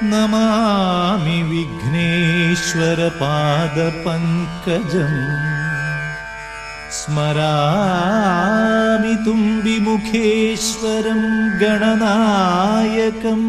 നമാമി വിഘ്നേശ്വരപാദപങ്കജം സ്മരാമി തുംബിമുഖേശ്വരം ഗണനായകം.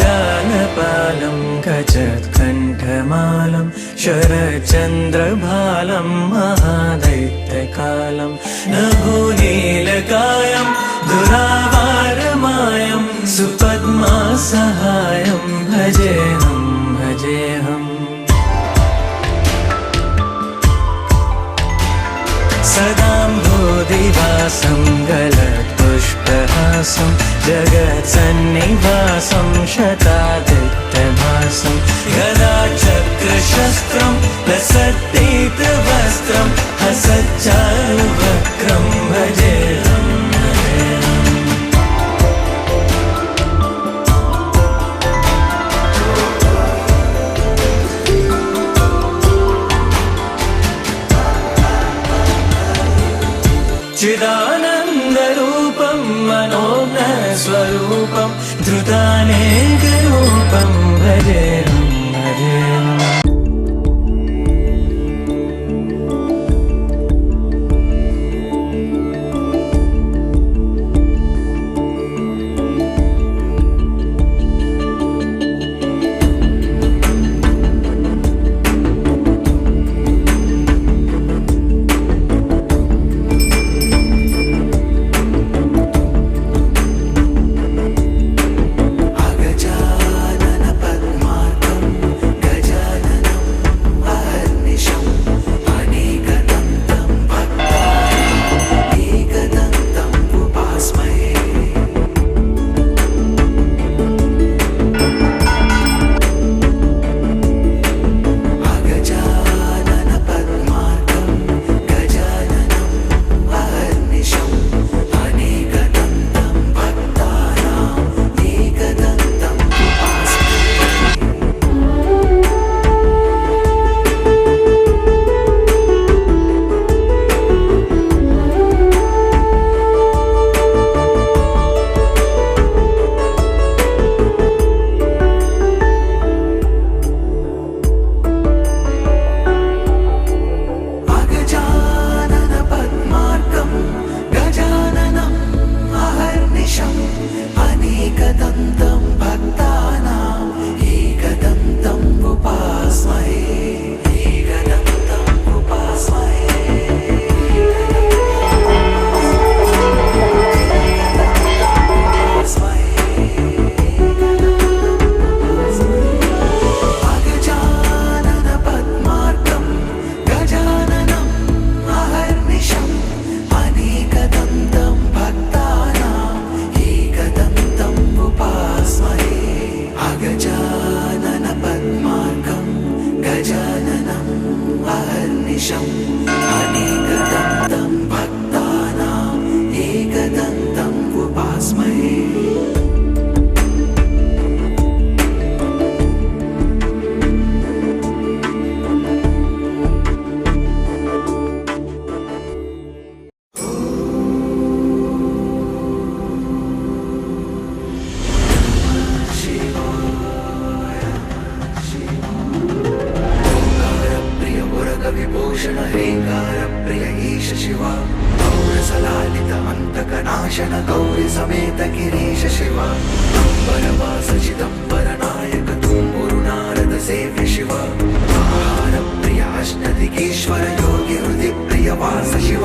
जगज्जालपालं गजत्कण्ठमालं शरचन्द्रभालं महादैत्यकालं नभोनीलकायं दुरावारमायं सुपद्मासहायं भजेऽहं भजेऽहम्. सदाम्भोदिवासं गलत्पुष्पहासं जगत्सन्निवासं शतादित्यभासं गदाचक्रशस्त्रं लसद्दीप्तवस्त्रं हसच्चारुवक्त्रं भजेऽहं भजेऽहम्. चिदानन्दरूपं मनोज्ञस्वरूपं धृतानेकरूपं भजेऽहं भजेऽहम्. नाशन गौरी समेत गिरीश शिव अंबरवास चिदंबर नायक तुम्बुरु नारद सेव्य शिव आहार प्रिय अष्टदिगीश्वर योगी हृदि प्रिय वास शिव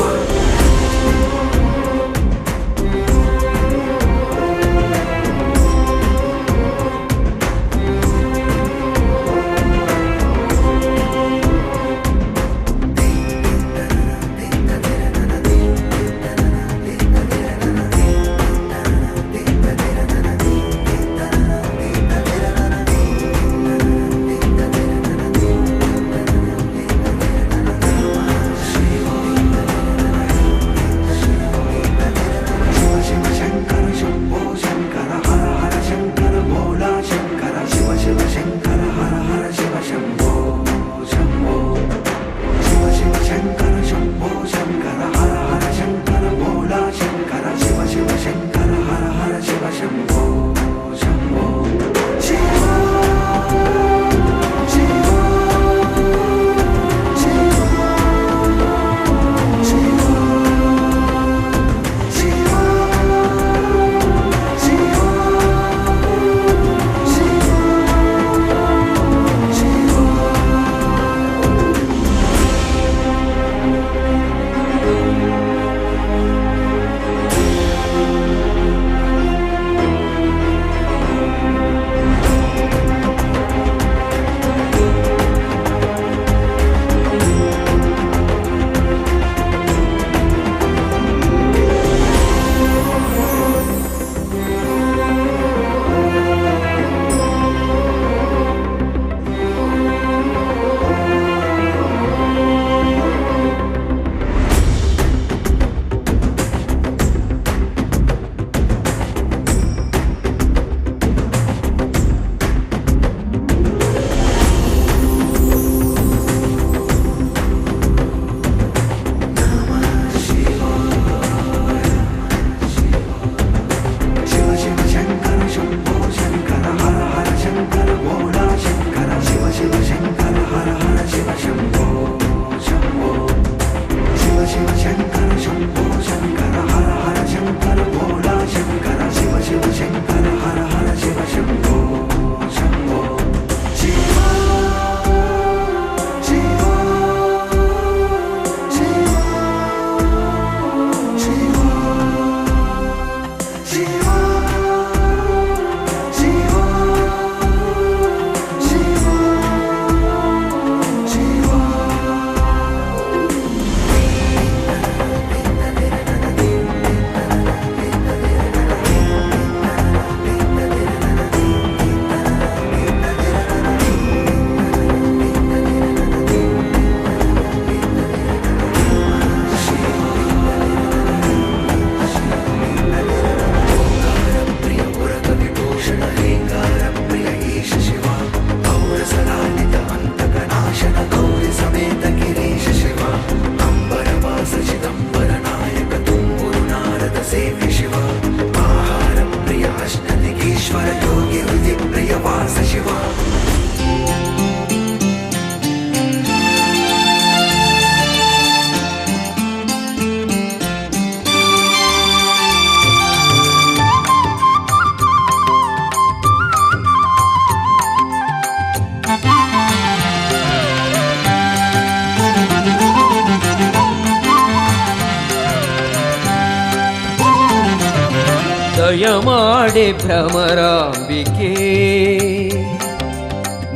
ದಯಮಾಡೆ ಭ್ರಮರಾಂಬಿಕೆ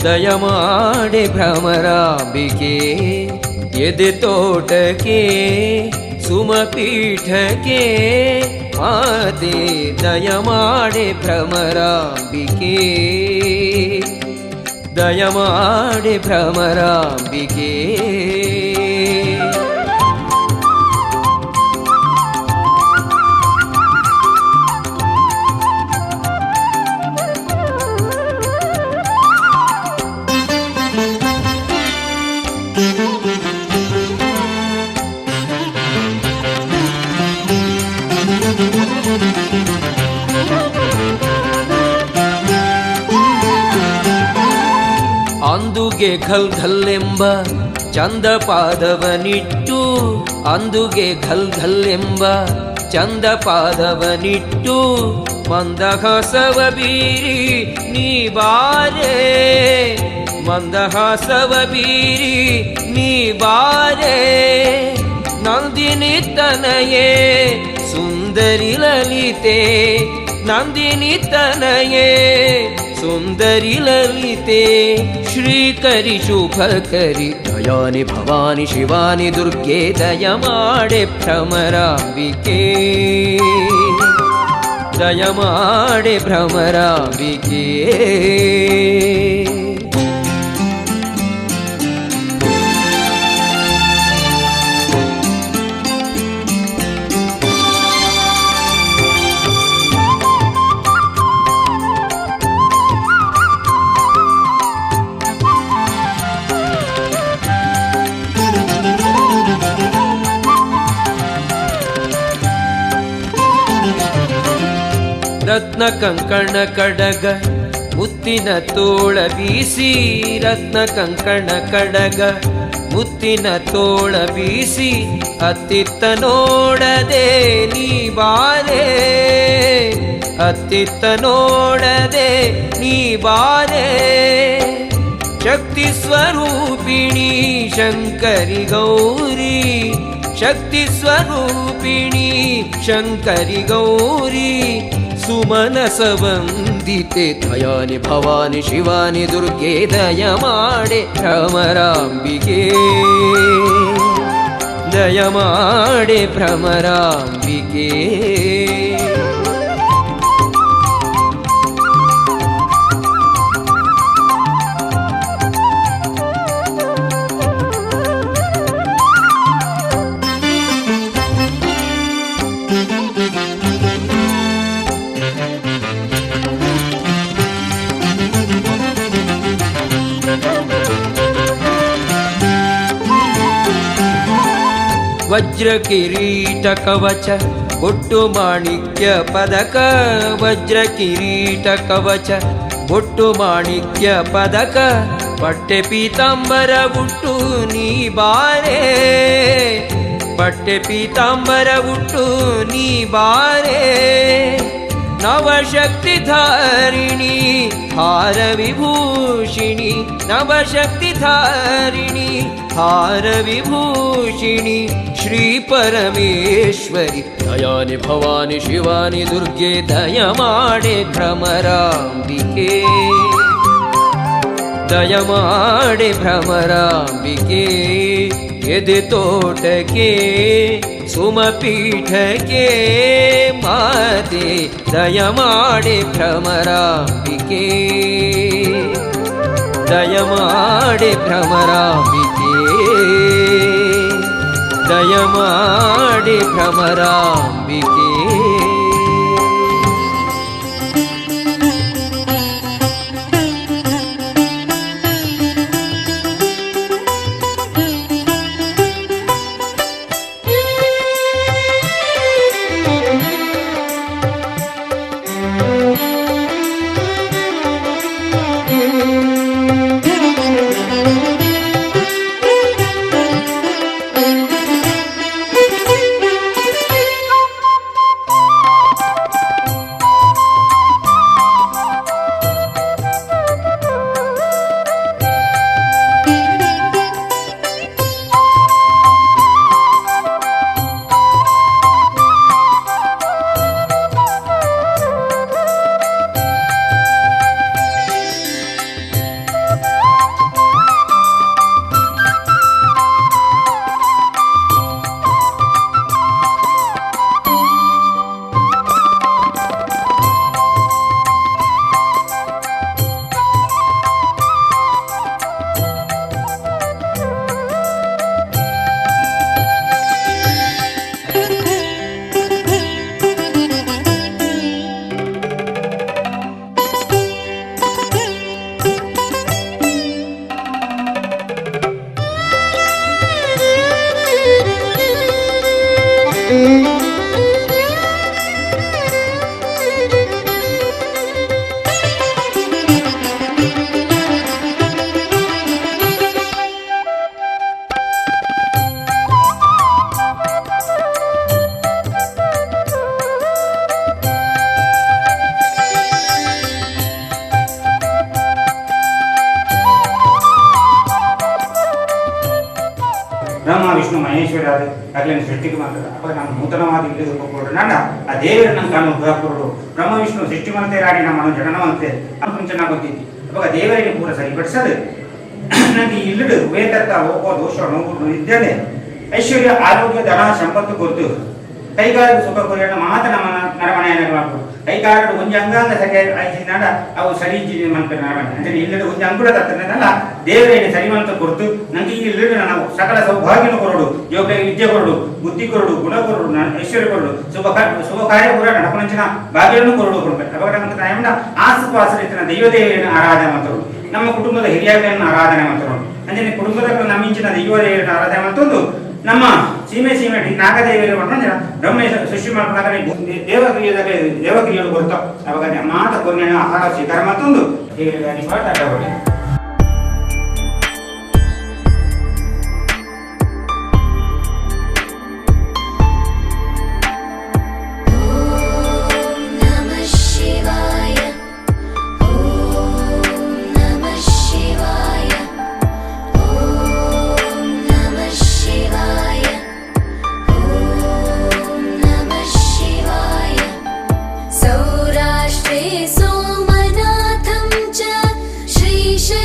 ದಯಮಾಡೆ ಭ್ರಮರಾಂಬಿಕೆ ಎದೆ ತೋಟಕ್ಕೆ ಸುಮಪೀಠಕ್ಕೆ ಮಾತೆ ದಯಮಾಡೆ ಭ್ರಮರಾಂಬಿಕೆ ದಯಮಾಡೆ ಭ್ರಮರಾಂಬಿಕೆ ಅಂದುಗೆ ಘಲ್ ಘಲ್ಲೆಂಬ ಚಂದ ಪಾದವನಿಟ್ಟು ಅಂದುಗೆ ಘಲ್ ಘಲ್ಲೆಂಬ ಚಂದ ಪಾದವನಿಟ್ಟು ಮಂದಹಾಸವ ಬೀರಿ ನೀ ಬಾರೆ, ಮಂದಹಾಸವ ಬೀರಿ ನೀ ಬಾರೆ. ನಂದಿನಿ ತನಯೇ ಸುಂದರಿ ಲಲಿತೆ, ನಂದಿನಿ ತನಯೇ ಸುಂದರಿ ಲಲಿತೆ. ಶ್ರೀಕರಿ ಶುಭಕರಿ ದಯಾನಿ ಭವಾನಿ ಶಿವಾನಿ ದುರ್ಗೆ ದಯ ಮಾಡೆ ಭ್ರಮರಾಂಬಿಕೆ, ದಯ ಮಾಡೆ ಭ್ರಮರಾಂಬಿಕೆ. ರತ್ನ ಕಂಕಣ ಕಡಗ ಮುತ್ತಿನ ತೋಳ ಬೀಸಿ, ರತ್ನ ಕಂಕಣ ಕಡಗ ಮುತ್ತಿನ ತೋಳ ಬೀಸಿ. ಅತ್ತಿತ್ತ ನೋಡದೆ ನೀ ಬಾರೆ, ಅತ್ತಿತ್ತ ನೋಡದೆ ನೀ ಬಾರೆ. ಶಕ್ತಿ ಸ್ವರೂಪಿಣಿ ಶಂಕರಿ ಗೌರಿ, ಶಕ್ತಿ ಸ್ವರೂಪಿಣಿ ಶಂಕರಿ ಗೌರಿ. ಸುಮನಸ ವಂದಿತೆ ದಯಾನಿ ಭವಾನಿ ಶಿವಾನಿ ದುರ್ಗೆ ದಯ ಮಾಡೆ ಭ್ರಮರಾಂಬಿಕೆ, ದಯ ಮಾಡೆ ಭ್ರಮರಾಂಬಿಕೆ. ವಜ್ರ ಕಿರೀಟ ಕವಚ ಬೊಟ್ಟು ಮಾಣಿಕ್ಯ ಪದಕ, ವಜ್ರ ಕಿರೀಟ ಕವಚ ಬೊಟ್ಟು ಮಾಣಿಕ್ಯ ಪದಕ. ಪಟ್ಟೆ ಪೀತಾಂಬರ ಉಟ್ಟು ನೀ ಬಾರೆ, ಪಟ್ಟೆ ಪೀತಾಂಬರ ಉಟ್ಟು ನೀ ಬಾರೆ. ನವಶಕ್ತಿ ಧಾರಿಣಿ ಹಾರ ವಿಭೂಷಿಣಿ, ನವಶಕ್ತಿ ಧಾರಿಣಿ ಹಾರ ವಿಭೂಷಿಣಿ. ಶ್ರೀ ಪರಮೇಶ್ವರಿ ದಯಾನಿ ಭವಾನಿ ಶಿವಾನಿ ದುರ್ಗೆ ದಯ ಮಾಡೆ ಭ್ರಮರಾಂಬಿಕೆ, ದಯ ಮಾಡೆ ಭ್ರಮರಾಂಬಿಕೆ. ಎದೆ ತೋಟಕ್ಕೆ ಸುಮಪೀಠಕ್ಕೆ ಮಾತೆ ದಯ ಮಾಡೆ ಭ್ರಮರಾಂಬಿಕೆ, ದಯ ಮಾಡೆ ಭ್ರಮರಾಂಬಿಕೆ, ದಯ ಮಾಡೆ ಭ್ರಮರಾಂಬಿಕೆ. ವಿಷ್ಣು ಮಹೇಶ್ವರ ಅದು ಆಗ್ಲೇನು ಸೃಷ್ಟಿಗೆ ಮಾಡ್ತಾರೆ ಅವಾಗ ನಮ್ಮ ನೂತನವಾದ ಇಲ್ಲಿಗೆ ಹೋಗ್ಕೊಡ್ರು ನಾಡ ಆ ದೇವರನ್ನ ನಮ್ಮ ಕಾಣು ಹುಡುಕೊಡು ಬ್ರಹ್ಮ ವಿಷ್ಣು ಸೃಷ್ಟಿಮಂತೆ ರಾಡಿ ನಮ್ಮನ್ನು ಜನನವಂತೆ ಚೆನ್ನಾಗಿ ಗೊತ್ತಿತ್ತು ಅವಾಗ ದೇವರಿಗೆ ಪೂರ ಸರಿಪಡಿಸದು ನನಗೆ ಇಲ್ಲಿಡು ವೇತರ್ಕ ಹೋಗೋ ದೋಷ ನೋವು ಇದ್ದೇನೆ ಐಶ್ವರ್ಯ ಆರೋಗ್ಯ ಧನ ಸಂಪತ್ತು ಕೊಡ್ತು ಕೈಗಾರಿಕೆ ಸುಖ ಕೊರಿಯನ್ನ ಮಾತ್ರ ನಮ್ಮ ನರಮನೆಯನ್ನು ಮಾಡ್ಬೋದು ಕೈಗಾರಿಕೆ ಒಂದು ಅಂಗಾಂಗ ಸರಿಯಾಗಿ ಆಯ್ಸಿನಾಡ ಅವು ಸರಿ ಮಂತ ನರಮನೆ ಅಂದ್ರೆ ಇಲ್ಲಿಡು ಒಂದು ಅಂಗುಳ ತತ್ತನಲ್ಲ ದೇವರೇನು ಸರಿಮಂತ ಕೊಡ್ತು ನನಗೆ ಇಲ್ಲಿಡು ನಾವು ಸಕಲ ಸೌಭಾಗ್ಯನು ಕೊರಡು ಯೋಗ್ಯ ವಿದ್ಯೆ ಕೊರಡು ಬುದ್ಧಿ ಕೊರಡು ಗುಣ ಕೊರಡು ಐಶ್ವರ್ಯ ಕೊರಡು ಶುಭ ಕಾರ್ಯ ಕೂಡ ನಡಪಂಚಿನ ಭಾಗ್ಯವನ್ನು ಕೊರಡು ಕೊಡ್ಬೇಕು ಅವಾಗ ನಮ್ಗೆ ನಾಯಂಡ ಆಸುಪಾಸರಿತ್ತಿನ ದೈವದೇವರನ್ನು ಆರಾಧನೆ ಮಾಡ್ತಾರೆ ನಮ್ಮ ಕುಟುಂಬದ ಹಿರಿಯರನ್ನು ಆರಾಧನೆ ಮಾಡ್ತಾರೆ ಅಂದ್ರೆ ಕುಟುಂಬದ ನಮ್ಮಿಂಚಿನ ದೈವದೇವರನ್ನು ಆರಾಧನೆ ಮಾಡ್ತಂದು ನಮ್ಮ ಸೀಮೆ ನಾಗದೇವಿಯರು ಬ್ರಹ್ಮ ಸೃಷ್ಟಿ ಮಾಡ್ಕೊಂಡಾಗ ದೇವಕ್ರಿಯೆಗಳು ಬರ್ತಾವ ಅವಾಗ ಮಾತ ಕೊನೆ ಆಹಾರ ಸ್ವೀಕಾರ ಮತ್ತೊಂದು सौराष्ट्रे सोमनाथं च श्रीशैलमूलम्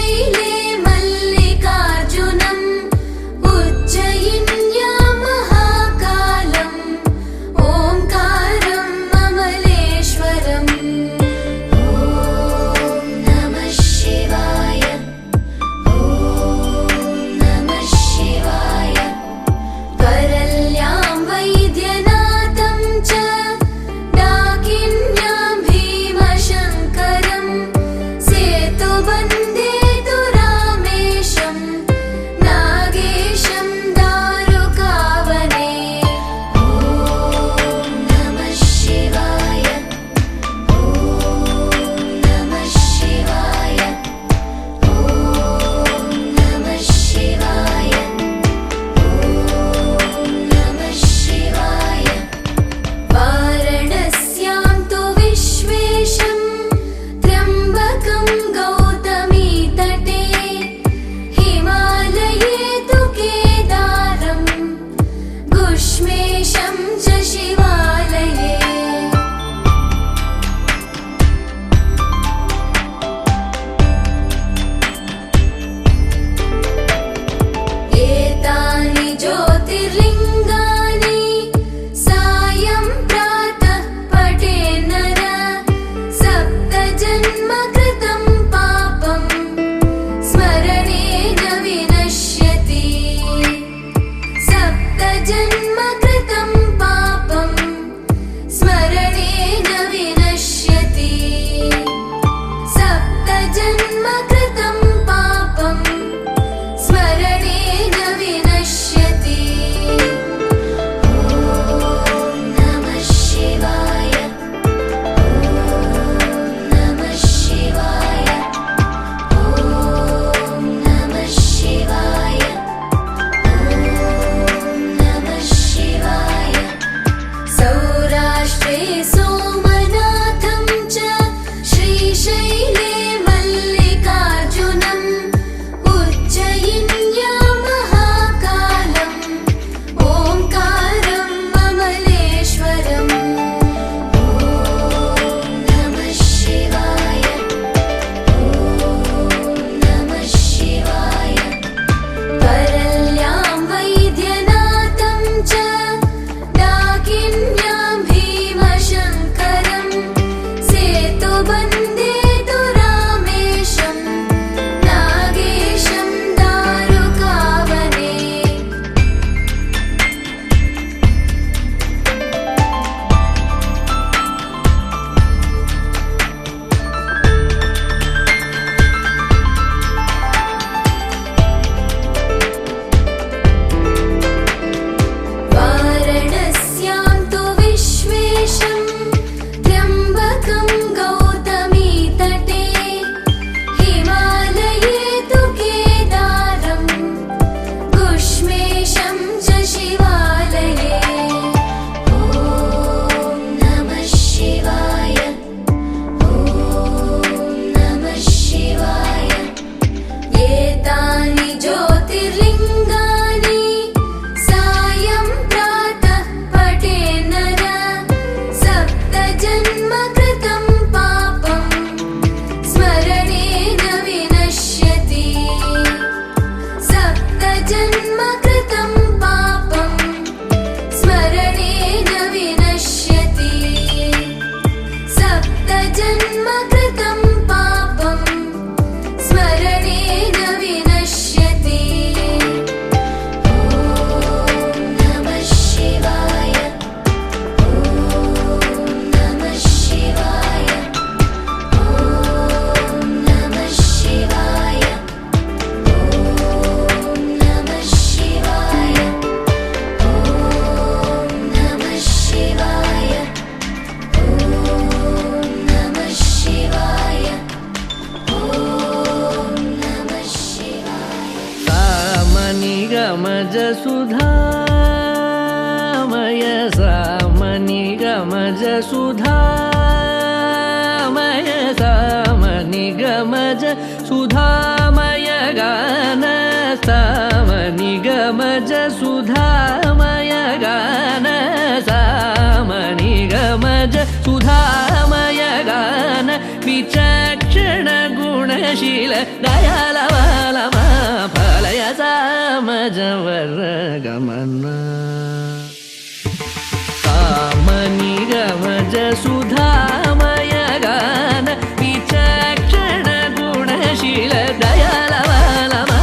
गमज सुधामय सामनि गमज सुधामय सामनि गमज सुधामय गान सामनि गमज सुधामय गान सामनि गमज सुधामय गान विचक्षण गुणशील दयालवालमा फलय सामजवर गमन सामनि गमज सुधामय गान विचक्षण गुणशील दयालवालमा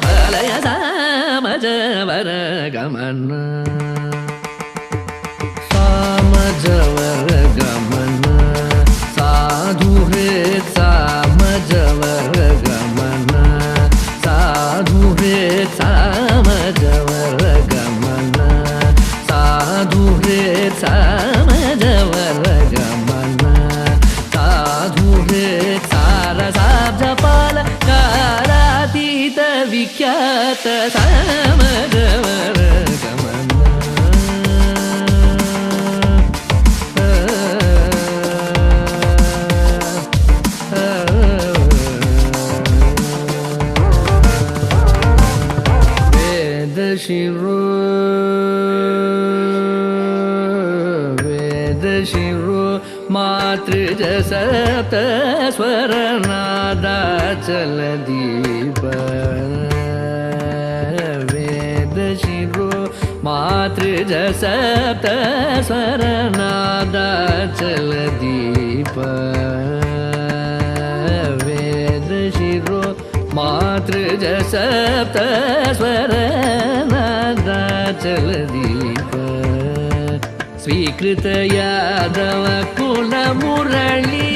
फलय सामजवर गमन सामजवर गमन साधु हृत् सामजवर गमन साधु हृत् सामजवर गमन साधु हृत् सामजवर गमन साधु हृत् सारसाब्जपाल कालातीत विख्यात सामजवर गमन वेद शिरो मातृज सप्त स्वर नादाचल दीप वेद शिरो मातृज सप्त स्वर नादाचल दीप वेद शिरो मातृज सप्त स्वर नादाचल दीप स्वीकृत यादव कुल मुरली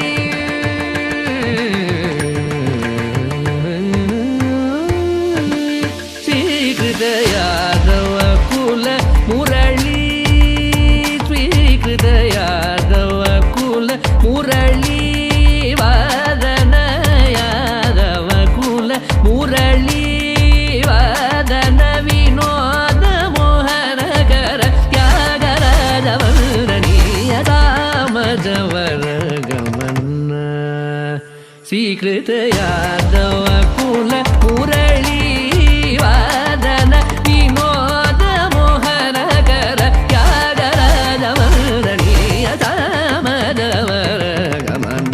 स्वीकृत यादव कुल मुरली स्वीकृत यादव कुल मुरली वादन यादव कुल मुरली वादन विनोद मोहन कर त्यागराज वंदनीय सामजवर गमन स्वीकृत यादव कुल मुरली वादन विनोद मोहन कर त्यागराज वंदनीय सामजवर गमन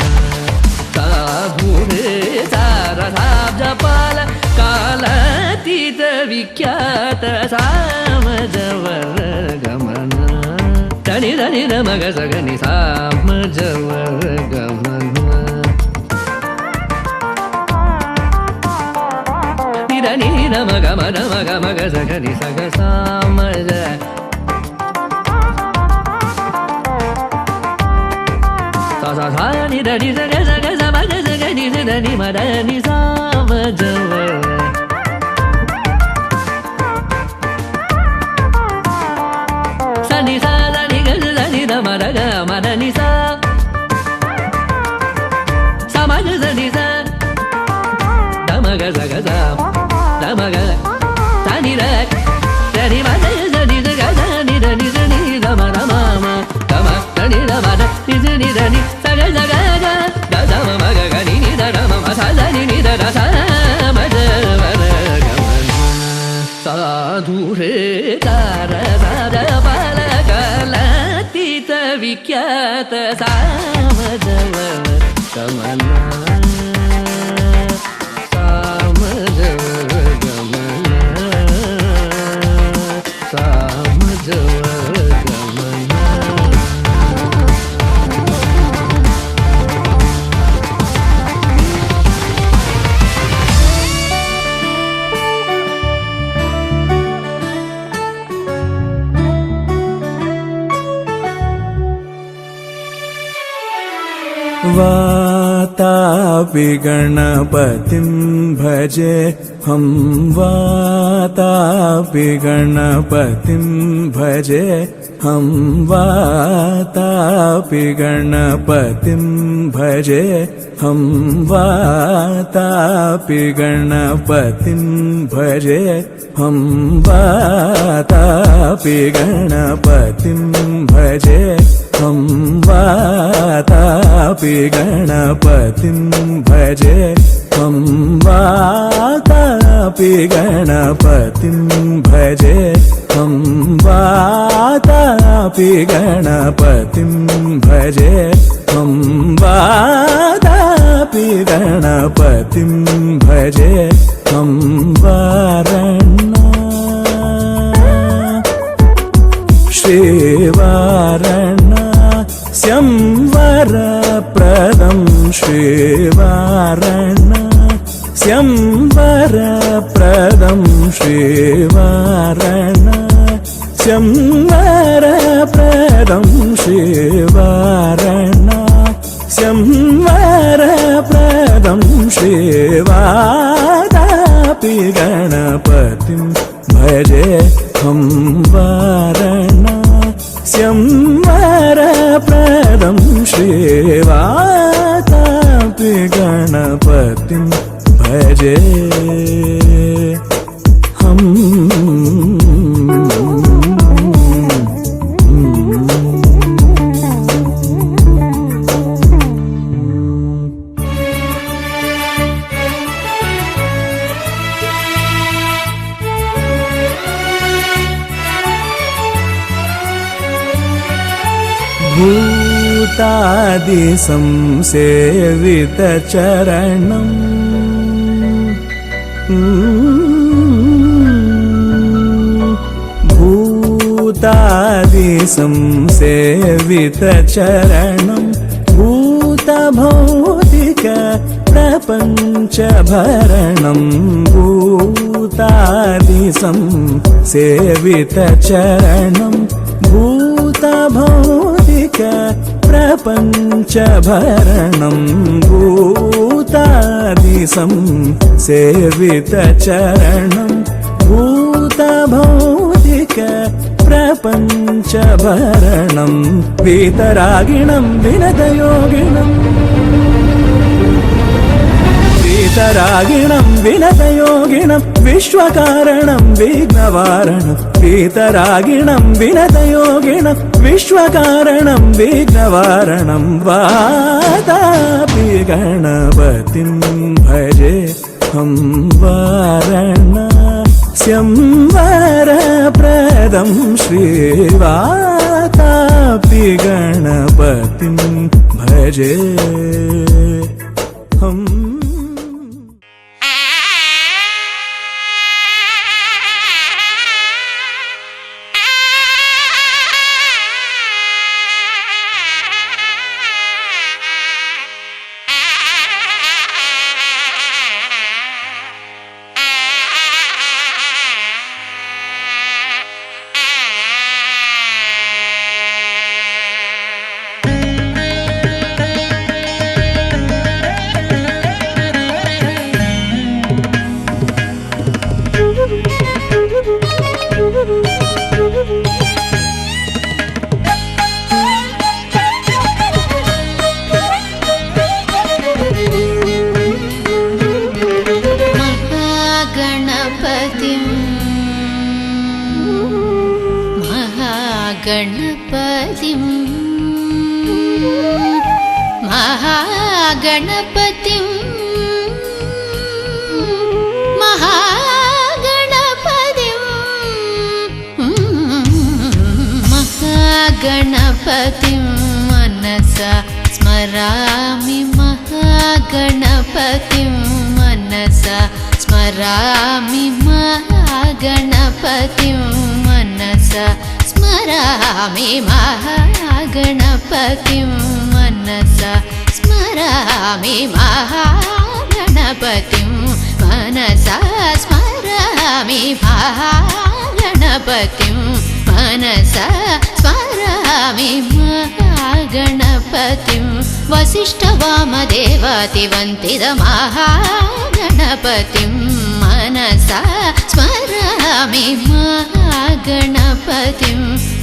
साधुरे सारसाब्जपाल कालातीत विख्यात सामजवर गमन तनि धनि न मग सगनि सामजवर गमन निधनि न मग मग मग मग सगनि सग सामज सा सा सा नि धनि सग सग समग सगनि धनि मदनि सामजवर सनि सा దని గజ దని ద మద గ మద ని సా సమగ దని సా దమగ సగ సా దమగ తని ర దని మద దని గ దని దని దని ద మద మమ దమ దని ద మద ని దని దని సగ సగ గ ద ద మగ గ ని ని ద ద మమ సా దని ని ద ద సా మద వర గమన సాధు రే తార సాద పాల कलातीत विख्यात सामजवर गमन सामजवर गमन सामजवर गमन वातापि गणपतिं भजे हम वातापि गणपतिं भजे हम वातापि गणपतिं भजे हम वातापि गणपतिं भजे हम वातापि गणपतिं भजे हम वातापि गणपतिं भजे हम वातापि गणपतिं भजे हम वातापि गणपतिं भजे हम वातापि गणपतिं भजे हम वारणा श्रीवारणा स्यंवरप्रदं श्रीवारणा स्यंवरप्रदं श्रीवारणा स्यंवरप्रदं श्रीवारणा स्यंवरप्रदं श्रीवातापि गणपतिं भजे हम वारणा स्यंवरप्रदं श्रीवातापि गणपतिं भजे हम भूतादि संसेवितचरणम् भूतादि संसेवितचरणं भूतभौतिक प्रपञ्चभरणं भूतादि संसेवितचरणं भूतभौतिक प्रपञ्चभरणं भूतादि संसेवितचरणं भूतभौतिक प्रपञ्चभरणं वीतरागिणं विनतयोगिनं वीतरागिणं विनतयोगिनं विश्वकारणं विघ्नवारणं वीतरागिणं विनतयोगिनं विश्वकारणं विघ्नवारणं वातापि गणपतिं भजे हम वारणा स्यंवरप्रदं श्रीवातापि गणपतिं भजे हम महागणपतिं महागणपतिं महागणपतिं महागणपतिं मनसा स्मरामि महागणपतिं मनसा स्मरामि महागणपतिं मनसा स्मरामि महागणपतिं मनसा स्मरामि महागणपतिं मनसा स्मरामि महागणपतिं मनसा स्मरामि महागणपतिं वसिष्ठवामदेवातिवन्दित महागणपतिं मनसा मनसा स्मरामि महागणपतिं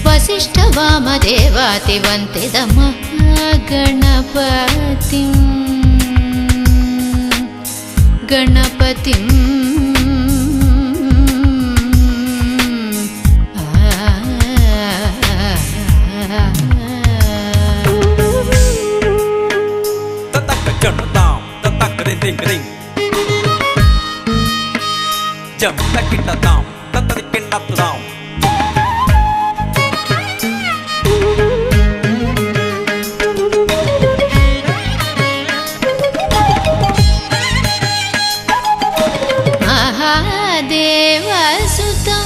वसिष्ठवामदेवातिवन्दितमहागणपतिं गणपतिं Jump, take it down, take it down. महादेवसुतं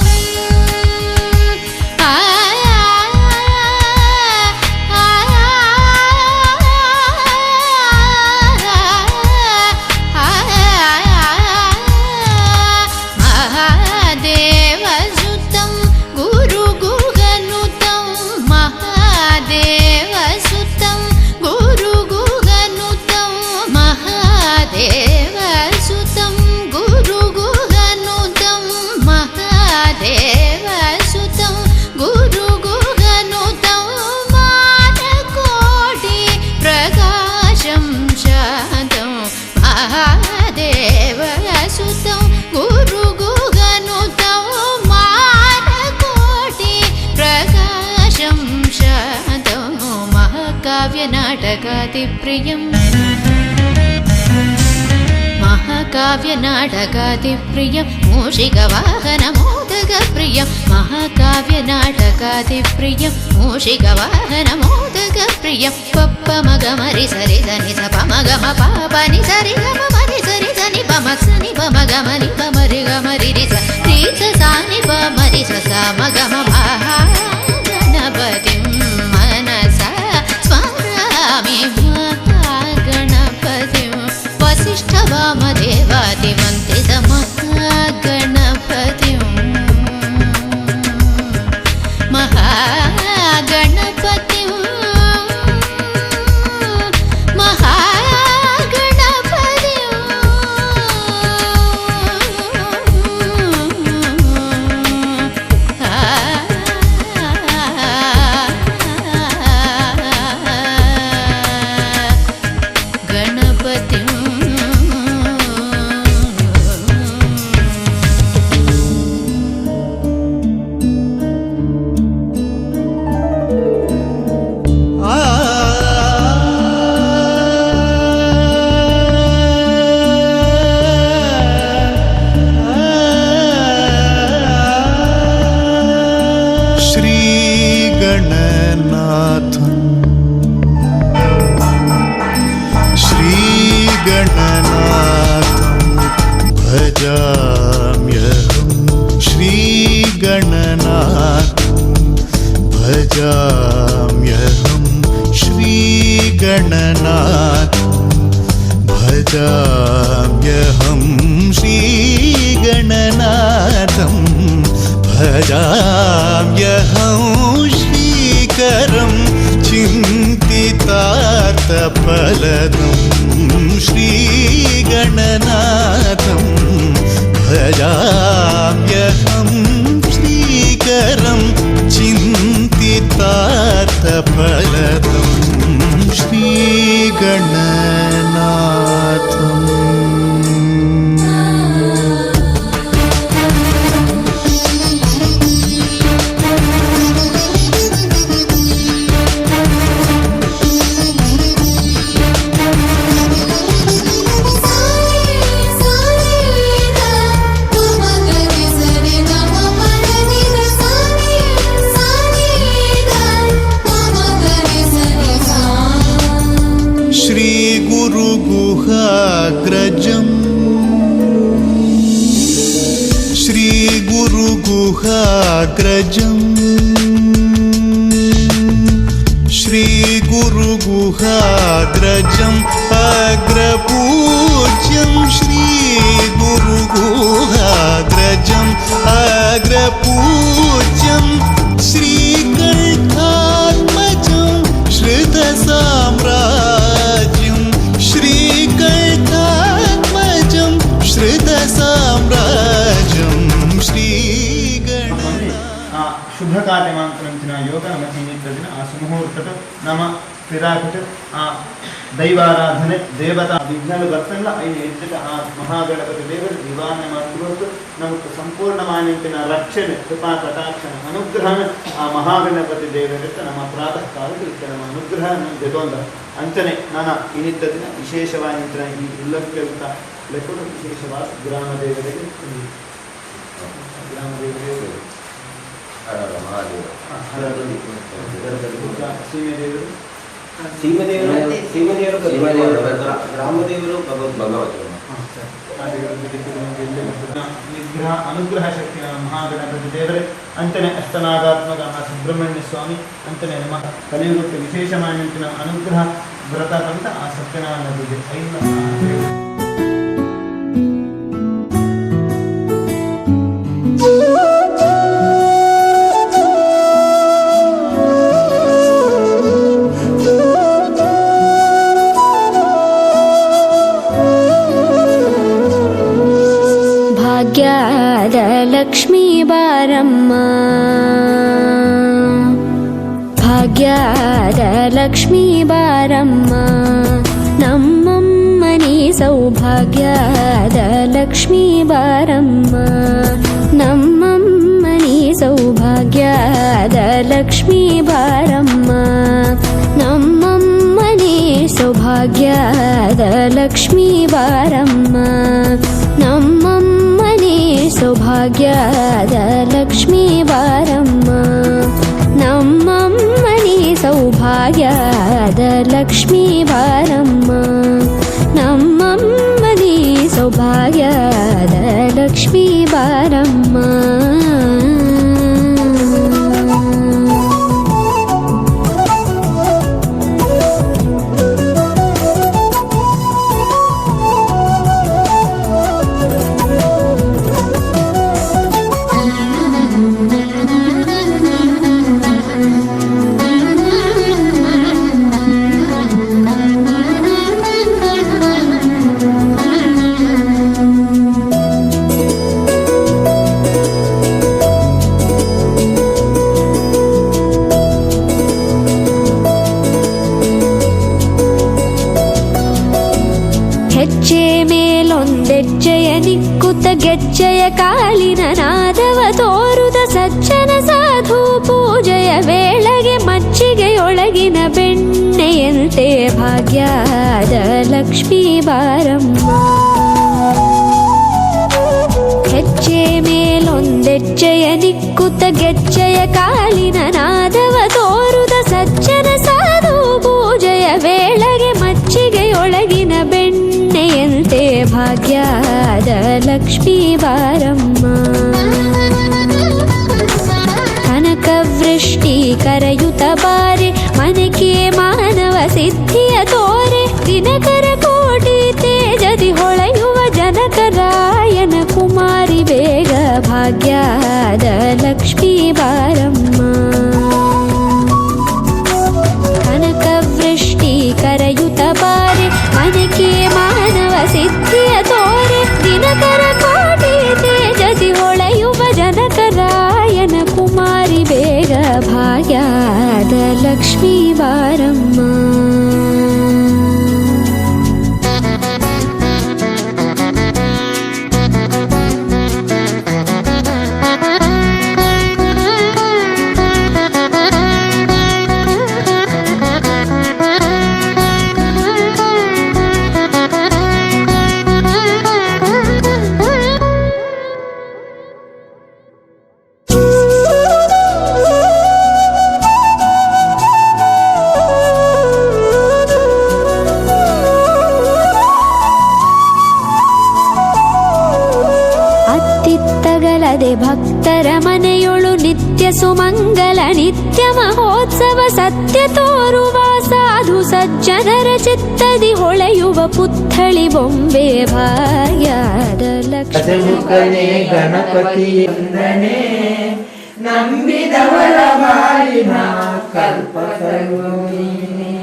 महादेवसुतं गुरुगुहनुतं महादेवसुतं गुरुगुहनुतं महादेवसुतं गुरुगुहनुतं महादेवसुतं गुरुगुहनुतं मानकोटि प्रकाशं शान्तं महादेवसुतं गुरुगुहनुतं मानकोटि प्रकाशं शान्तं महाकाव्यनाटकादिप्रियम् महाकाव्यनाटकादिप्रियं मूषिकवाहनमोदकप्रियं महाकाव्यनाटकादिप्रियं मूषिकवाहनमोदकप्रियं पप्पमगमरि सरि सनि सपमगम पापनि सरि गमरि सरि सनि पमसनि पमगमरि पमरि गमरि रि सानि पमरि समगम महागणपतिं मनसा स्मरामि महागणपतिं वसिष्ठवामदेवातिवन्दितमहागणपतिं महागणपतिं महागणपतिं गणपतिं श्रीगणनाथं श्रीगणनाथं भजाम्यहं श्रीगणनाथं भजाम्यहं श्रीगणनाथं भजाम्यहं श्रीगणनाथं भजाम्यहं श्रीकरं चिन्तितार्थफलदं श्रीगणनाथं भजाम्यहं श्रीकरं चिन्तितार्थफलदं श्रीगणनाथम् श्रीगुरुगुहाग्रजं श्रीगुरुगुहाग्रजम् अग्रपूज्यं श्रीगुरुगुहाग्रजम् अग्रपूज्यं श्रीकण्ठात्मजं श्रुतसाम्राज्यं श्रीकण्ठात्मजं श्रुतसाम्राज्यं ಶುಭಕಾರ್ಯಮಾಂಕರಂಚಿನ ಯೋಗ ನಮ್ಮ ಚಿನ್ನಿದ್ದದಿನ ಆ ಸುಮುಹೂರ್ತಟು ನಮ್ಮ ಕ್ರೀಡಾಕಟು ಆ ದೈವಾರಾಧನೆ ದೇವತಾ ವಿಘ್ನಗಳು ಬರ್ತಲ್ಲ ಐದು ಎದ್ದಿಟ ಆ ಮಹಾಗಣಪತಿ ದೇವರು ನಿವಾರಣೆ ಮಾಡಿಕೊಟ್ಟು ನಮಗೆ ಸಂಪೂರ್ಣಮಾನಿಂತಿನ ರಕ್ಷಣೆ ಕೃಪಾ ಕಟಾಕ್ಷಣ ಅನುಗ್ರಹ ಆ ಮಹಾಗಣಪತಿ ದೇವರಿತ್ತ ನಮ್ಮ ಪ್ರಾತಃ ಕಾಲಕ್ಕೆ ಇತ್ತ ನಮ್ಮ ಅನುಗ್ರಹ ಜಗೊಂಡ ಅಂಚನೆ ನಾನು ಇನ್ನಿದ್ದ ದಿನ ವಿಶೇಷವಾಗಿನ ಈ ಇಲ್ಲಕ್ಕೆ ಅಂತ ಲೆಕ್ಕಲು ವಿಶೇಷವಾದ ಗ್ರಾಮ ದೇವರಿಗೆ ಗ್ರಾಮ ದೇವರಿಗೆ ಸೀಮೆ ದೇವರು ಗ್ರಾಮದೇವರು ನಿಗ್ರಹ ಅನುಗ್ರಹ ಶಕ್ತಿಯ ಮಹಾಗಣಪತಿ ದೇವರೇ ಅಂತನೇ ಅಷ್ಟನಾಗಾತ್ಮಕ ಸುಬ್ರಹ್ಮಣ್ಯ ಸ್ವಾಮಿ ಅಂತನೇ ನಮ್ಮ ಕಲಿಯುಗಕ್ಕೆ ವಿಶೇಷವಾಗಿನ ಅನುಗ್ರಹ ವ್ರತ ಅಂತ ಆ ಸತ್ಯನಾರಾಯಣ ಪೂಜೆ ಭಾಗ್ಯದ ಲಕ್ಷ್ಮೀ ಬಾರಮ್ಮ ಭಾಗ್ಯದ ಲಕ್ಷ್ಮೀ ಬಾರಮ್ಮ ನಮ್ಮಮ್ಮನಿ ಸೌಭಾಗ್ಯದ ಲಕ್ಷ್ಮೀ ಬಾರಮ್ಮ ನಮ್ಮಮ್ಮನಿ ಸೌಭಾಗ್ಯದ ಲಕ್ಷ್ಮೀ ಬಾರಮ್ಮ ನಮ್ಮಮ್ಮನಿ ಸೌಭಾಗ್ಯದ ಲಕ್ಷ್ಮೀ ಬಾರಮ್ಮ ನಮ್ಮಮ್ಮನಿ ಸೌಭಾಗ್ಯದ ಲಕ್ಷ್ಮೀ ಬಾರಮ್ಮ ನಮ್ಮಮ್ಮನಿ ಸೌಭಾಗ್ಯದ ಲಕ್ಷ್ಮೀ ಬಾರಮ್ಮ ನಮ್ಮಮ್ಮನಿ ಸೌಭಾಗ್ಯದ ಲಕ್ಷ್ಮೀ ಬಾರಮ್ಮ ಹೆಜ್ಜೆ ಮೇಲೊಂದೆಜ್ಜೆಯ ನಿಕ್ಕುತ್ತ ಗೆಜ್ಜೆಯ ಕಾಲಿನ ನಾದವ ತೋರುದ ಸಜ್ಜನ ಸಾಧು ಪೂಜೆಯ ವೇಳೆಗೆ ಮಜ್ಜಿಗೆಯೊಳಗಿನ ಬೆಣ್ಣೆಯಂತೆ ಭಾಗ್ಯದ ಲಕ್ಷ್ಮೀ ಬಾರಮ್ಮ ಹೆಜ್ಜೆ ಮೇಲೊಂದೆಜ್ಜೆಯ ನಿಕ್ಕುತ್ತ ಗೆಜ್ಜೆಯ ಕಾಲಿನ ನಾದವ ತೋರುದ ಸಜ್ಜನ ಸಾಧು ಪೂಜೆಯ ವೇಳೆಗೆ ಮಜ್ಜಿಗೆಯೊಳಗಿನ ಬೆಣ್ಣೆಯಂತೆ ಭಾಗ್ಯದ ಲಕ್ಷ್ಮೀ ಬಾರಮ್ಮ ಕನಕವೃಷ್ಟಿ ಕರೆಯುತ್ತ ಬಾರೆ ಮನಕೆ ಮಾನವ ಸಿದ್ಧಿಯ ತೋರೆ ದಿನಕರ ಕೋಟಿ ತೇಜದಿ ಹೊಳೆಯುವ ಜನಕರಾಯನ ಕುಮಾರಿ ಬೇಗ ಭಾಗ್ಯದ ಲಕ್ಷ್ಮೀ ಬಾರಮ್ಮ ಕನಕವೃಷ್ಟಿ ಕರೆಯುತ್ತ ಬಾರೆ ಮನಕೆ ಮಾನವ ಸಿದ್ಧಿಯ ತೋರೆ ದಿನಕರ ಕೋಟಿ ತೇಜದಿ ಹೊಳೆಯುವ ಜನಕರಾಯನ ಕುಮಾರಿ ಬೇಗ ಭಾಗ್ಯದ ಲಕ್ಷ್ಮೀ ಬಾರಮ್ಮ ಭಕ್ತರ ಮನೆಯೊಳು ನಿತ್ಯ ಸುಮಂಗಲ ನಿತ್ಯ ಮಹೋತ್ಸವ ಸತ್ಯ ತೋರುವ ಸಾಧು ಸಜ್ಜನರ ಚಿತ್ತದಿ ಹೊಳೆಯುವ ಪುತ್ಥಳಿ ಬೊಂಬೆ ಭಾಗ್ಯದ ಲಕ್ಷ್ಮೀ ಗಣಪತಿ ವಂದನೆ ನಂಬಿದವರ ಬಾಳಿನ ಕಲ್ಪತರುಣೀನೆ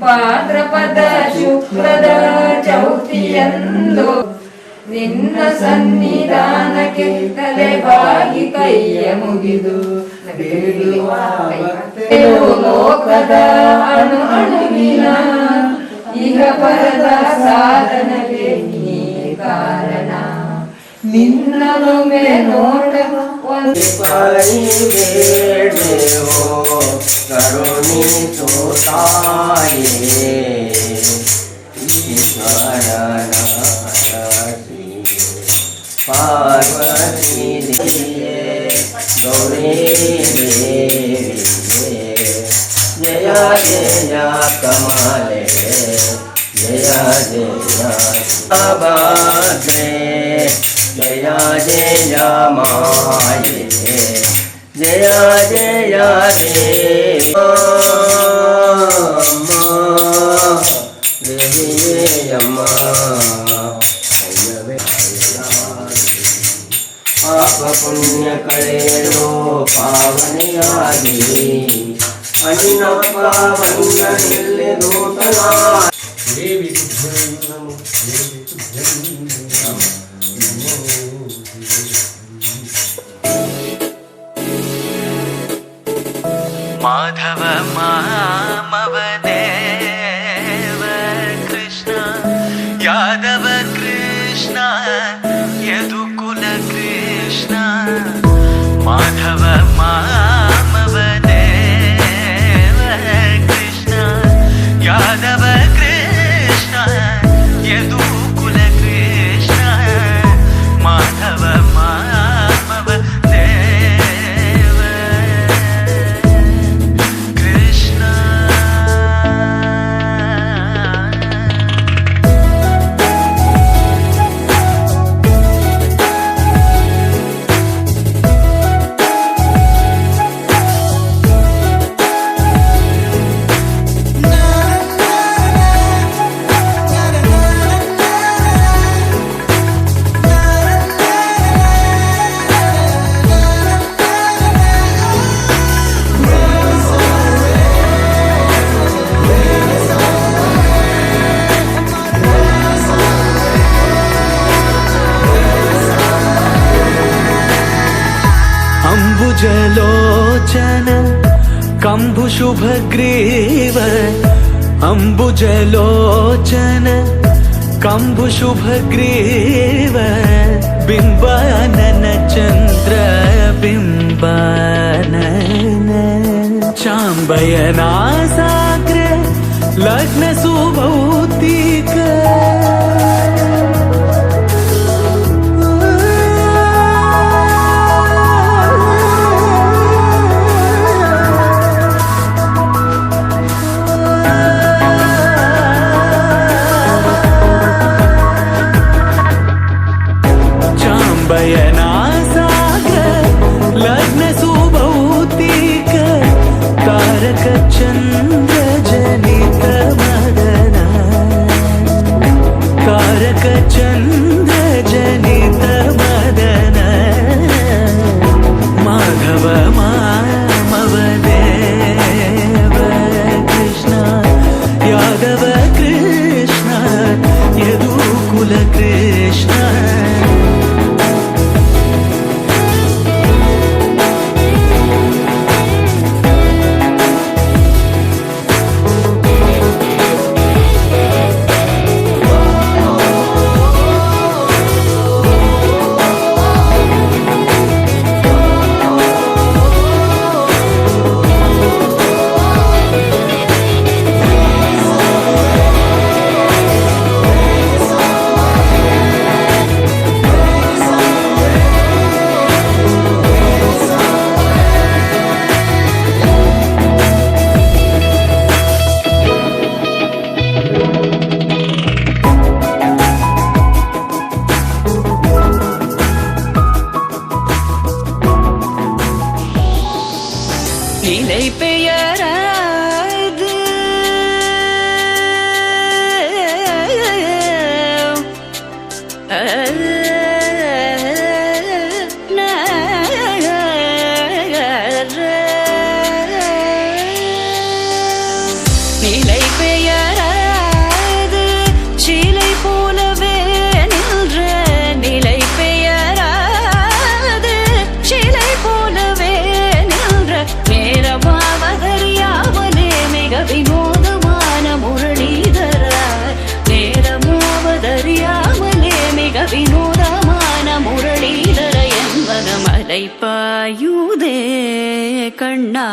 ಭಾದ್ರಪದ ಶುಕ್ಲದ ಚೌತಿಯಂದು ನಿನ್ನ ಸನ್ನಿಧಾನಕ್ಕೆ ತಲೆ ಬಾಗಿ ಕೈಯ ಮುಗಿದು ಬೇಡುವ ಲೋಕದ ಅಣು ಅಣುವಿನ ಇಹ ಪರದ ಸಾಧನವೇ ನೀ ಕಾರಣ ನಿನ್ನೊಮ್ಮೆ ನೋಟ ಒಂದು ಕರುಣಿಸೋ ತಾಯೇ ಪಾರ್ವತಿ ಗೌರಿ ಜಯ ಜಯ ಕಮಲೆ ಜಯ ಜಯ ಅಭದ್ರೇ ಜಯ ಜಯ ಮಾಯೆ ಜಯ ಜಯ ದೇವಿಯಮ್ಮ ಪಾಪ ಪುಣ್ಯ ಕಳೆಯೋ ಪಾವನೆಯಾಗಿ ಅಣ್ಣ ಪಾವನ ನಿಲ್ಲೆ ನೂತನ ದೇವಿ ಮಾಧವ ಮಾಮವ ದೇವ ಕೃಷ್ಣ ಯಾದವ ಕೃಷ್ಣ ಯದುಕುಲ ಕೃಷ್ಣ ಮಾಧವ ಮಾಮವ ದೇವ ಕೃಷ್ಣ ಯಾದವ ಕೃಷ್ಣ ಯದುಕುಲ ಕೃಷ್ಣ ಮಾಧವ ಮಾಮವ ದೇವ ಕೃಷ್ಣ अम्बुजलोचन कम्बुशुभग्रीव अम्बुजलोचन कम्बुशुभग्रीव बिम्बानन चन्द्र बिम्बानन चाम्बयनासाग्र लग्न सुभौतिक लग्न सुभौतिक तारक चन्द्र जनित मदन तारक चन्द्र जनित मदन माधव मामव देव कृष्ण यादव कृष्ण यदुकुल कृष्ण அலைப்பாயுதே கண்ணா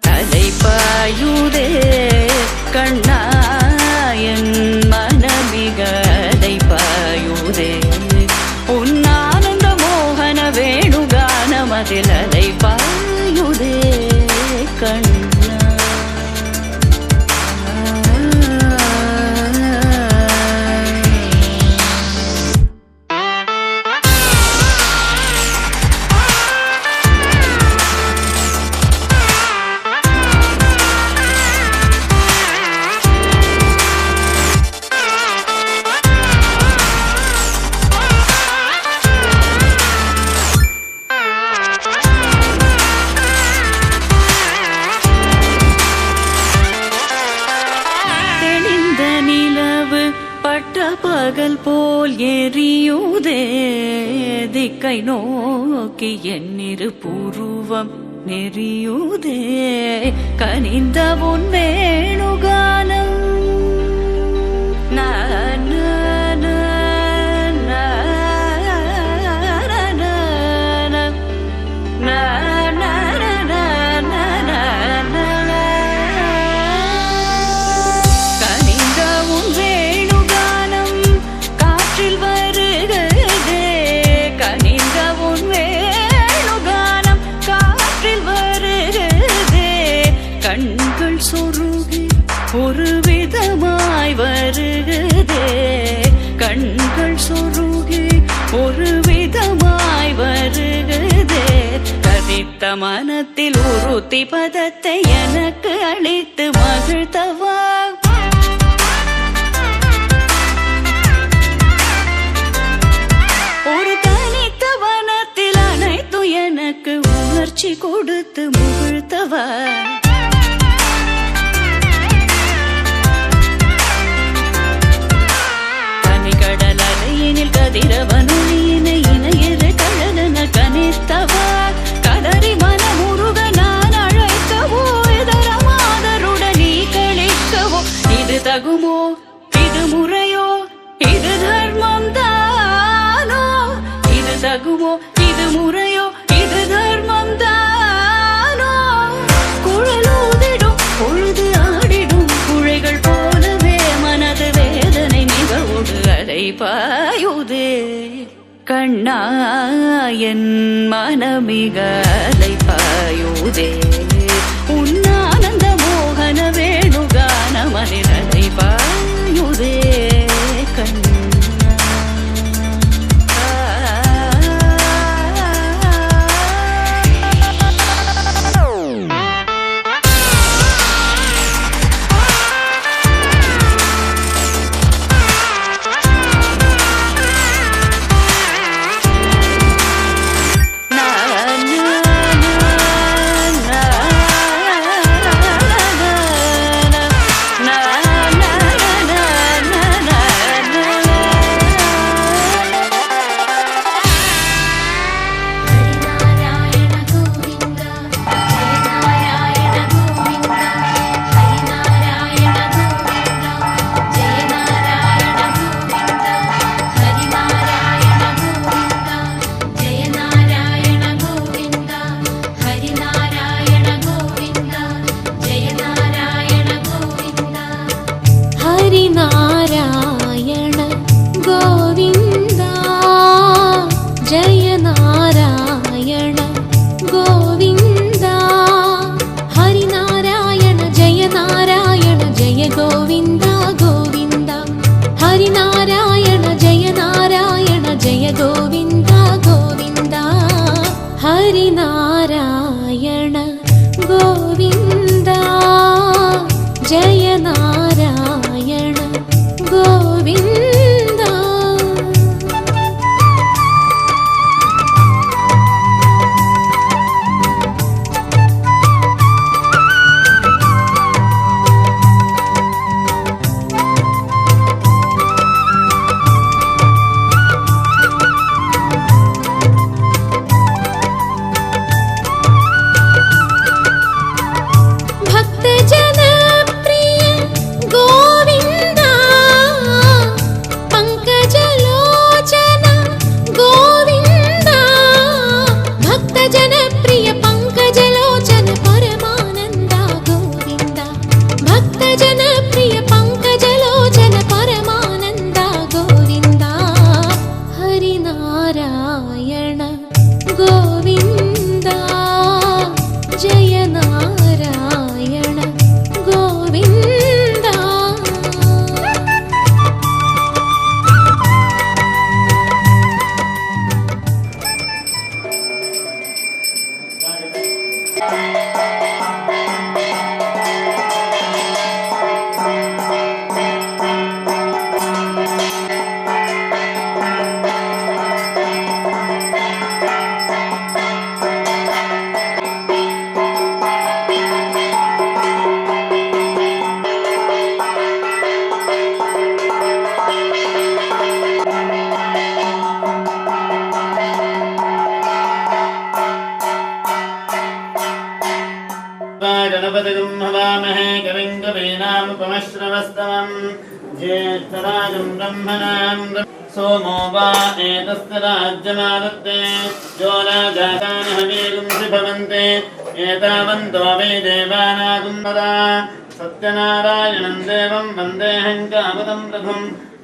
அலைப்பாயுதே கண்ணா என் மனமிக அலைப்பாயுதே உன்னானந்த மோகன வேணுகானமதில் அலைப்பாயுதே கண்ணா பகல் போல் எரியுதே திக்கை நோக்கி என்னிரு புருவம் நெறியுதே கனிந்த உன் வேணுகானம் ஒரு விதமாய் வருகுதே கண்கள் சொருகி ஒரு விதமாய் வருகுதே கதித்த மனத்தில் உறுத்தி பதத்தை எனக்கு அளித்து மகிழ்த்தவா ஒரு தனித்த வனத்தில் அனைத்து எனக்கு உணர்ச்சி கொடுத்து முகிழ்த்தவா கதிரவனுளியினை இணையிரு கழலன கனித்தவா கதறி மனமுருக நான் அழைக்கவோ இதர மாதருடன் நீ கழிக்கவோ இது தகுமோ இது முறையோ இது தர்மம் தானோ இது தகுமோ இது முறையோ இது தர்மம் தானோ குழலூதிடும் பொழுது ஆடிடும் குழைகள் போலவே மனது வேதனை நிகழ்வோடு அலைபாயுதே கண்ணா என் மனமிக அலைபாயுதே உன்னானந்த மோகன வேணுகானமதில் அலைபாயுதே கண்ணா सोमश्रवस्तमं ज्येष्ठराजं ब्रह्मणां सोमो वा एतस्य राज्यमादत्ते यो राजातान् हवीगुंसि भवन्ति एतावन्तो वै देवानागुम्बदा सत्यनारायणं देवं वन्देऽहं कामदं प्रभुं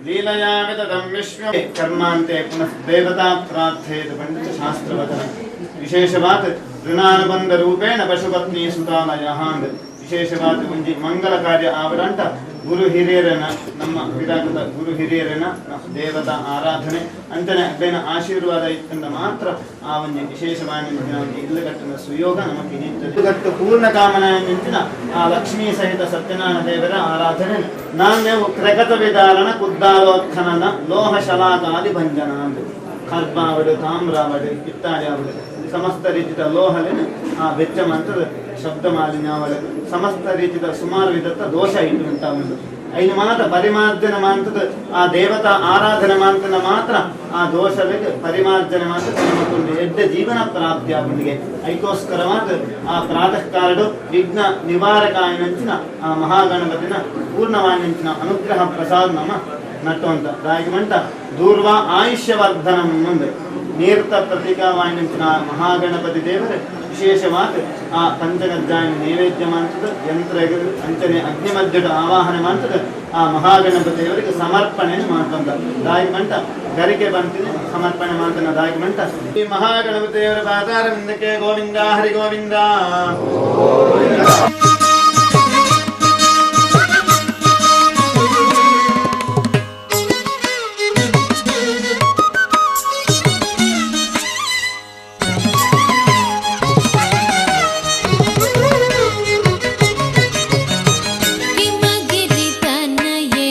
लीलया विततं विश्वं कर्मान्ते पुनः देवता प्रार्थेत पंडित शास्त्रवचन विशेषवात् ऋणानुबंध रूपेण पशुपत्नी सुतालयः ವಿಶೇಷವಾದ ಒಂದು ಮಂಗಲ ಕಾರ್ಯ ಆವರಂತ ಗುರು ಹಿರಿಯರನ್ನ ನಮ್ಮ ವಿರಾಗದ ಗುರು ಹಿರಿಯರನ್ನ ದೇವತಾ ಆರಾಧನೆ ಅಂತಾನೆ ಅಬ್ಬೆನ ಆಶೀರ್ವಾದ ಇತ್ತಂದ ಮಾತ್ರ ಆ ಒಂದು ವಿಶೇಷವಾದ ಇಲ್ಲಗಟ್ಟನ ಸುಯೋಗ ನಮಗೆ ನಿಂತು ಪೂರ್ಣ ಕಾಮನ ನಿಂತಿನ ಆ ಲಕ್ಷ್ಮೀ ಸಹಿತ ಸತ್ಯನಾರಾಯಣ ದೇವರ ಆರಾಧನೆ ನಾಣ್ಯವು ಕ್ರಗತ ವಿಧಾರಣ ಕುದ್ದಾಲೋತ್ಖನನ ಲೋಹ ಶಲಾಕಾದಿ ಭಂಜನ ಅಂತ ಕರ್ಬಾವಡು ತಾಮ್ರಾವಡು ಪಿತ್ತಾಳಿಯಾವಡು ಸಮಸ್ತ ರೀತಿಯ ಲೋಹಲಿನ ಆ ಬೆಚ್ಚ ಮಂತ್ರದ ಶಬ್ದ ಮಾಲಿನ್ಯಾವಳು ಸಮಸ್ತ ರೀತಿಯ ಸುಮಾರು ವಿಧದ ದೋಷ ಇಟ್ಟು ಅಂತ ಒಂದು ಐದು ಮಾತ್ರ ಪರಿಮಾರ್ಜನ ಮಾಂತದ ಆ ದೇವತಾ ಆರಾಧನೆ ಮಾಂತನ ಮಾತ್ರ ಆ ದೋಷವಿಗೆ ಪರಿಮಾರ್ಜನೆ ಮಾತ್ರ ನಮಗೊಂದು ಎಡ್ಡ ಜೀವನ ಪ್ರಾಪ್ತಿ ಅವನಿಗೆ ಐಕೋಸ್ಕರ ಮಾತ್ರ ಆ ಪ್ರಾತಃ ಕಾಲಡು ವಿಘ್ನ ನಿವಾರಕ ಆಯ್ನಂಚಿನ ಆ ಮಹಾಗಣಪತಿನ ಪೂರ್ಣವಾಣಿಂಚಿನ ಅನುಗ್ರಹ ಪ್ರಸಾದ ನಮ್ಮ ನಟ್ಟುವಂತ ರಾಯಗಮಂಟ ದೂರ್ವ ಆಯುಷ್ಯವರ್ಧನಂ ಮುಂದೆ ನೀರ್ತ ಪ್ರತೀಕವಾಣಿಂಚಿನ ಮಹಾಗಣಪತಿ ದೇವರೇ ವಿಶೇಷವಾದ ಆ ಪಂಚಗಜ್ಜಾಯ ನೈವೇದ್ಯ ಮಾಡ್ತದೆ ಯಂತ್ರ ಅಂಚನೆ ಅಗ್ನಿ ಮಧ್ಯದ ಆವಾಹನೆ ಮಾಡ್ತದೆ ಆ ಮಹಾಗಣಪತಿಯವರಿಗೆ ಸಮರ್ಪಣೆ ಮಾಡ್ಕೊಂಡ ದಾಯಿಮಂಟ ಗರಿಕೆ ಬಂತಿದೆ ಸಮರ್ಪಣೆ ಮಾಡ್ತಾನೆ ದಾಯಿಮಂಟ ಈ ಮಹಾಗಣಪತಿಯವರ ಪಾದಾರವಿಂದಕ್ಕೆ ಗೋವಿಂದ ಹರಿ ಗೋವಿಂದ. ಹಿಮಗಿರಿತನಯೇ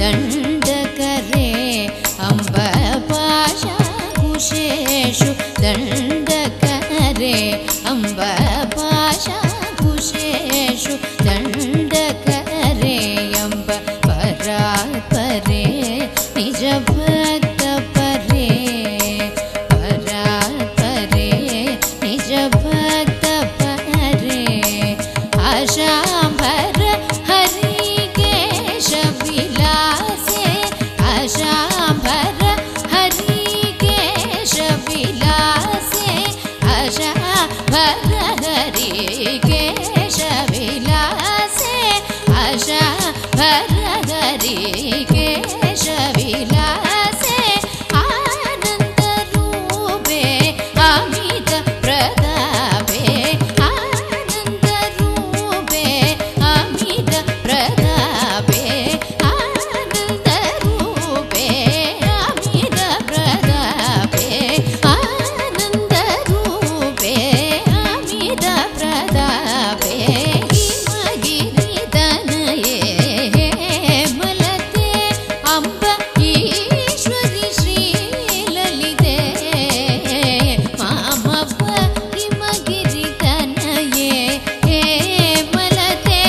ದಂಡಕರೆ ಅಂಬ ಪಾಶಕುಶೇಷು ದಂಡಕರೆ ಅಂಬ ಪಾಶಕುಶೇಷು ದಂಡಕರೆ ಎಂಬ ಪರಾತ್ಪರೆ ನಿಜ ಭಕ್ತ ಪರೆ ಪರಾತ್ಪರೆ ನಿಜ ಭಕ್ತ ಪರೆ ಆಶಾಂಬರ ಹರಿಕೇಶ ವಿಲಾಸೆ ಆಶಾಂಬರ ಹರಿಕೇಶ ವಿಲಾಸೆ ಆಶಾಂಬರ ಹರಿಕೇಶ ವಿಲಾಸೆ ಆಶಾಂಬರ ಹರಿಕೇಶ ವಿಲಾಸೆ ಆನಂದ ರೂಪೆ ಅಮಿತ ಪ್ರತಾಪೆ ಆನಂದ ರೂಪೆ ಅಮಿತ ಪ್ರತಾಪೆ ಆನಂದ ರೂಪೆ ಅಮಿತ ಪ್ರತಾಪೆ ಆನಂದ ರೂಪೆ ಅಮಿತ ಪ್ರತಾಪೆ ಹಿಮಗಿರಿತನಯೇ ಮಲತೆ ಅಂಬ ಈಶ್ವರಿ ಶ್ರೀಲಲಿತೆ ಮಾಮವ್ವ ಹಿಮಗಿರಿತನಯೇ ಮಲತೆ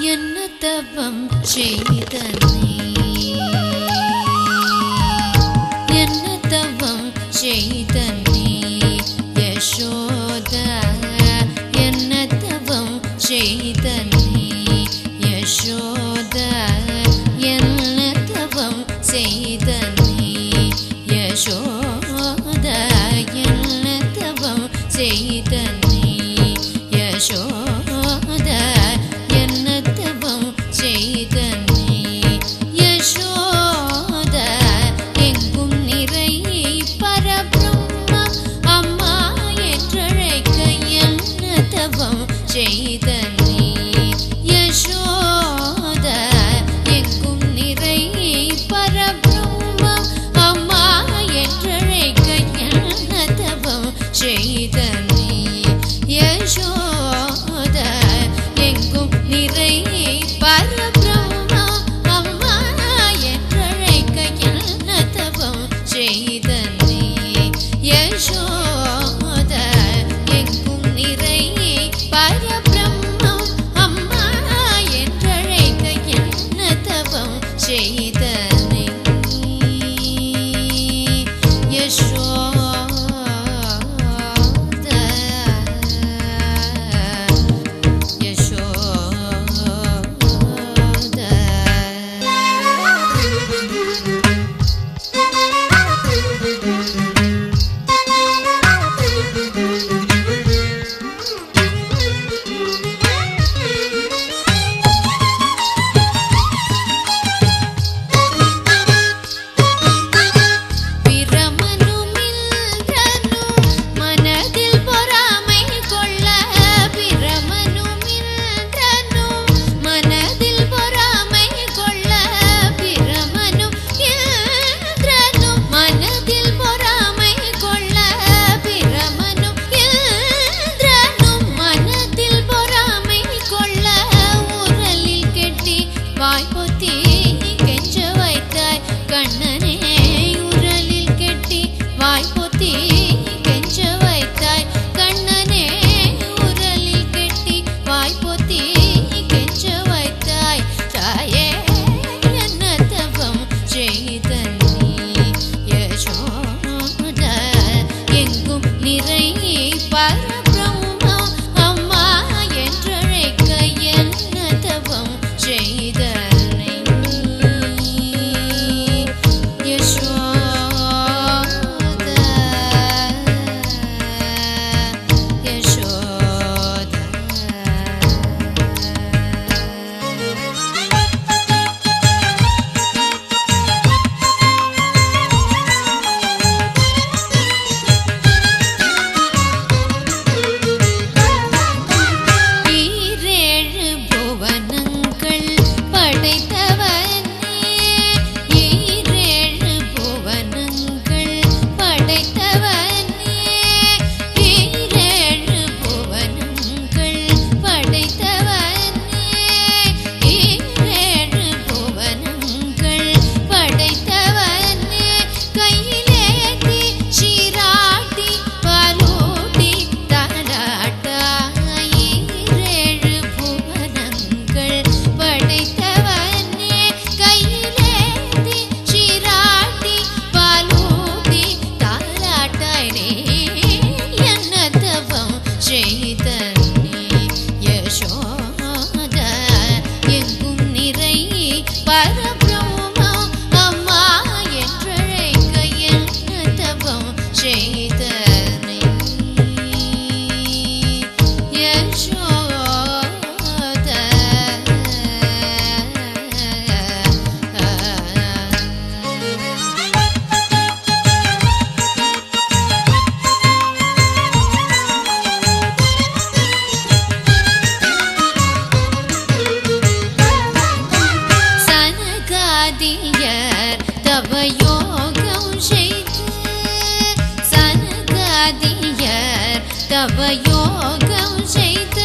എന്നതവം ചെയ്തനേ എന്നതവം ചെയ്തനേ യശോദ എന്നതവം ചെയ്തനേ യശോദ എന്നതവം ചെയ്തനേ യശോദ എന്നതവം ചെയ്തനേ യശോദ എന്നതവം செய்தனே யசோத எங்கும் நிறை பரபிரம்மம் அம்மா என்றழைக்க என்னதவம் செய்தனே யசோத எங்கும் நிறை பரபிரம்மம் அம்மா என்றழைக்க என்னதவம் செய்தனே யசோத எங்கும் நிறை பரபிரம்மம் அம்மா என்றழைக்க என்னதவம் செய்தனே யசோத எங்கும் நிறை பரபிரம்மம் அம்மா என்றழைக்க என்னதவம் செய்தனே யசோத நவயோகம் செய்து